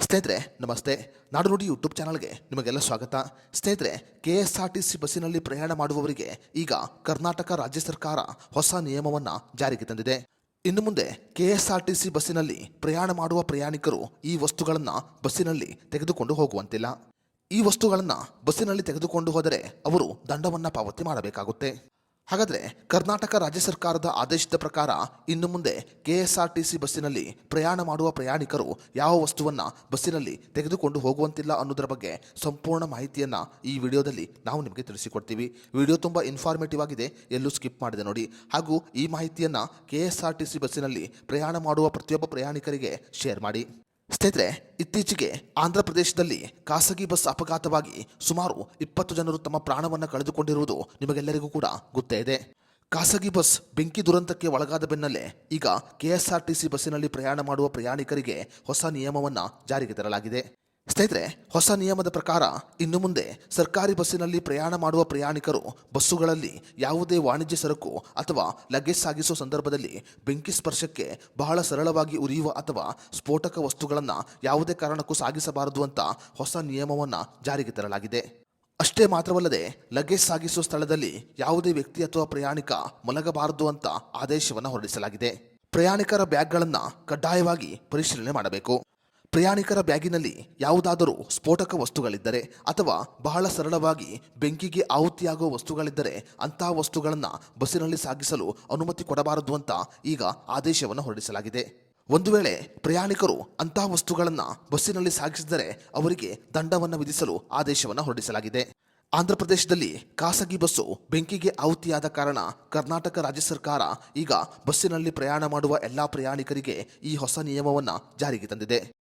ಸ್ನೇಹಿತರೆ ನಮಸ್ತೆ. ನಾಡುನುಡಿ ಯೂಟ್ಯೂಬ್ ಚಾನಲ್ಗೆ ನಿಮಗೆಲ್ಲ ಸ್ವಾಗತ. ಸ್ನೇಹಿತರೆ, ಕೆಎಸ್ಆರ್ಟಿಸಿ ಬಸ್ಸಿನಲ್ಲಿ ಪ್ರಯಾಣ ಮಾಡುವವರಿಗೆ ಈಗ ಕರ್ನಾಟಕ ರಾಜ್ಯ ಸರ್ಕಾರ ಹೊಸ ನಿಯಮವನ್ನು ಜಾರಿಗೆ ತಂದಿದೆ. ಇನ್ನು ಮುಂದೆ ಕೆಎಸ್ಆರ್ಟಿಸಿ ಬಸ್ಸಿನಲ್ಲಿ ಪ್ರಯಾಣ ಮಾಡುವ ಪ್ರಯಾಣಿಕರು ಈ ವಸ್ತುಗಳನ್ನು ಬಸ್ಸಿನಲ್ಲಿ ತೆಗೆದುಕೊಂಡು ಹೋಗುವಂತಿಲ್ಲ. ಈ ವಸ್ತುಗಳನ್ನು ಬಸ್ಸಿನಲ್ಲಿ ತೆಗೆದುಕೊಂಡು ಹೋದರೆ ಅವರು ದಂಡವನ್ನು ಪಾವತಿ ಮಾಡಬೇಕಾಗುತ್ತೆ. ಹಾಗಾದರೆ ಕರ್ನಾಟಕ ರಾಜ್ಯ ಸರ್ಕಾರದ ಆದೇಶದ ಪ್ರಕಾರ ಇನ್ನು ಮುಂದೆ ಕೆಎಸ್ಆರ್ಟಿಸಿ ಬಸ್ಸಿನಲ್ಲಿ ಪ್ರಯಾಣ ಮಾಡುವ ಪ್ರಯಾಣಿಕರು ಯಾವ ವಸ್ತುವನ್ನು ಬಸ್ಸಿನಲ್ಲಿ ತೆಗೆದುಕೊಂಡು ಹೋಗುವಂತಿಲ್ಲ ಅನ್ನೋದರ ಬಗ್ಗೆ ಸಂಪೂರ್ಣ ಮಾಹಿತಿಯನ್ನು ಈ ವಿಡಿಯೋದಲ್ಲಿ ನಾವು ನಿಮಗೆ ತಿಳಿಸಿಕೊಡ್ತೀವಿ. ವಿಡಿಯೋ ತುಂಬ ಇನ್ಫಾರ್ಮೇಟಿವ್ ಆಗಿದೆ, ಎಲ್ಲೂ ಸ್ಕಿಪ್ ಮಾಡಿದೆ ನೋಡಿ. ಹಾಗೂ ಈ ಮಾಹಿತಿಯನ್ನು ಕೆಎಸ್ಆರ್ಟಿಸಿ ಬಸ್ಸಿನಲ್ಲಿ ಪ್ರಯಾಣ ಮಾಡುವ ಪ್ರತಿಯೊಬ್ಬ ಪ್ರಯಾಣಿಕರಿಗೆ ಶೇರ್ ಮಾಡಿ. ಸ್ನೇಹಿತರೆ, ಇತ್ತೀಚೆಗೆ ಆಂಧ್ರ ಪ್ರದೇಶದಲ್ಲಿ ಖಾಸಗಿ ಬಸ್ ಅಪಘಾತವಾಗಿ ಸುಮಾರು 20 ಜನರು ತಮ್ಮ ಪ್ರಾಣವನ್ನು ಕಳೆದುಕೊಂಡಿರುವುದು ನಿಮಗೆಲ್ಲರಿಗೂ ಕೂಡ ಗೊತ್ತೇ ಇದೆ. ಖಾಸಗಿ ಬಸ್ ಬೆಂಕಿ ದುರಂತಕ್ಕೆ ಒಳಗಾದ ಬೆನ್ನಲ್ಲೇ ಈಗ ಕೆಎಸ್ಆರ್ಟಿಸಿ ಬಸ್ಸಿನಲ್ಲಿ ಪ್ರಯಾಣ ಮಾಡುವ ಪ್ರಯಾಣಿಕರಿಗೆ ಹೊಸ ನಿಯಮವನ್ನು ಜಾರಿಗೆ ತರಲಾಗಿದೆ. ಸ್ನೇಹಿತರೆ, ಹೊಸ ನಿಯಮದ ಪ್ರಕಾರ ಇನ್ನು ಮುಂದೆ ಸರ್ಕಾರಿ ಬಸ್ಸಿನಲ್ಲಿ ಪ್ರಯಾಣ ಮಾಡುವ ಪ್ರಯಾಣಿಕರು ಬಸ್ಸುಗಳಲ್ಲಿ ಯಾವುದೇ ವಾಣಿಜ್ಯ ಸರಕು ಅಥವಾ ಲಗೇಜ್ ಸಾಗಿಸುವ ಸಂದರ್ಭದಲ್ಲಿ ಬೆಂಕಿ ಸ್ಪರ್ಶಕ್ಕೆ ಬಹಳ ಸರಳವಾಗಿ ಉರಿಯುವ ಅಥವಾ ಸ್ಫೋಟಕ ವಸ್ತುಗಳನ್ನು ಯಾವುದೇ ಕಾರಣಕ್ಕೂ ಸಾಗಿಸಬಾರದು ಅಂತ ಹೊಸ ನಿಯಮವನ್ನು ಜಾರಿಗೆ ತರಲಾಗಿದೆ. ಅಷ್ಟೇ ಮಾತ್ರವಲ್ಲದೆ ಲಗೇಜ್ ಸಾಗಿಸುವ ಸ್ಥಳದಲ್ಲಿ ಯಾವುದೇ ವ್ಯಕ್ತಿ ಅಥವಾ ಪ್ರಯಾಣಿಕ ಮಲಗಬಾರದು ಅಂತ ಆದೇಶವನ್ನು ಹೊರಡಿಸಲಾಗಿದೆ. ಪ್ರಯಾಣಿಕರ ಬ್ಯಾಗ್ಗಳನ್ನು ಕಡ್ಡಾಯವಾಗಿ ಪರಿಶೀಲನೆ ಮಾಡಬೇಕು. ಪ್ರಯಾಣಿಕರ ಬ್ಯಾಗಿನಲ್ಲಿ ಯಾವುದಾದರೂ ಸ್ಫೋಟಕ ವಸ್ತುಗಳಿದ್ದರೆ ಅಥವಾ ಬಹಳ ಸರಳವಾಗಿ ಬೆಂಕಿಗೆ ಆಹುತಿಯಾಗುವ ವಸ್ತುಗಳಿದ್ದರೆ ಅಂತಹ ವಸ್ತುಗಳನ್ನು ಬಸ್ಸಿನಲ್ಲಿ ಸಾಗಿಸಲು ಅನುಮತಿ ಕೊಡಬಾರದು ಅಂತ ಈಗ ಆದೇಶವನ್ನು ಹೊರಡಿಸಲಾಗಿದೆ. ಒಂದು ವೇಳೆ ಪ್ರಯಾಣಿಕರು ಅಂತಹ ವಸ್ತುಗಳನ್ನು ಬಸ್ಸಿನಲ್ಲಿ ಸಾಗಿಸಿದರೆ ಅವರಿಗೆ ದಂಡವನ್ನು ವಿಧಿಸಲು ಆದೇಶವನ್ನು ಹೊರಡಿಸಲಾಗಿದೆ. ಆಂಧ್ರ ಪ್ರದೇಶದಲ್ಲಿ ಖಾಸಗಿ ಬಸ್ಸು ಬೆಂಕಿಗೆ ಆಹುತಿಯಾದ ಕಾರಣ ಕರ್ನಾಟಕ ರಾಜ್ಯ ಸರ್ಕಾರ ಈಗ ಬಸ್ಸಿನಲ್ಲಿ ಪ್ರಯಾಣ ಮಾಡುವ ಎಲ್ಲ ಪ್ರಯಾಣಿಕರಿಗೆ ಈ ಹೊಸ ನಿಯಮವನ್ನು ಜಾರಿಗೆ ತಂದಿದೆ.